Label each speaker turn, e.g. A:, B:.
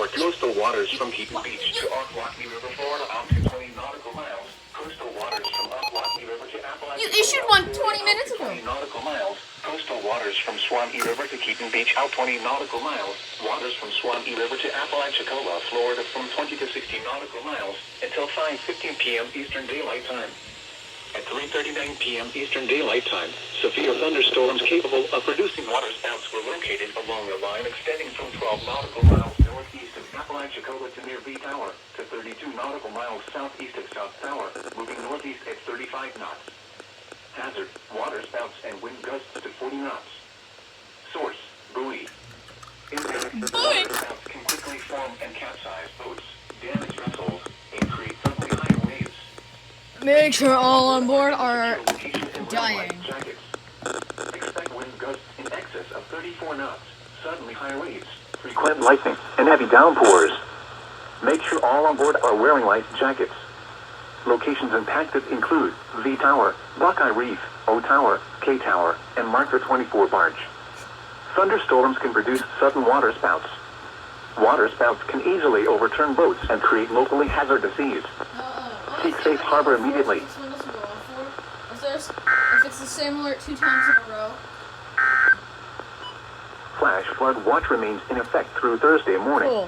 A: report coastal waters from Keaton Beach to Ocklawaha River, Florida, out to 20 nautical miles. Coastal waters from Ocklawaha River to Appalachia.
B: You issued one 20 minutes ago.
A: 20 nautical miles. Coastal waters from Swanee River to Keaton Beach, out 20 nautical miles. Waters from Swanee River to Apalachicola, Florida, from 20 to 60 nautical miles until 5:15 p.m. Eastern Daylight Time. At 3:39 p.m. Eastern Daylight Time, severe thunderstorms capable of producing waterspouts were located along a line extending from 12 nautical miles northeast of Apalachicola to near B Tower, to 32 nautical miles southeast of South Tower, moving northeast at 35 knots. Hazard, waterspouts and wind gusts to 40 knots. Source, buoy. Impact, waterspouts can quickly form and capsize boats, damage vessels, and create suddenly higher waves.
B: Make sure all on board are dying.
A: Expect wind gusts in excess of 34 knots, suddenly high waves, frequent lightning, and heavy downpours. Make sure all on board are wearing life jackets. Locations impacted include V Tower, Buckeye Reef, O Tower, K Tower, and Marker 24 barge. Thunderstorms can produce sudden waterspouts. Waterspouts can easily overturn boats and create locally hazardous seas. Seek safe harbor immediately.
B: If it's the same alert 2 times in a row.
A: Flash flood watch remains in effect through Thursday morning.
B: Cool.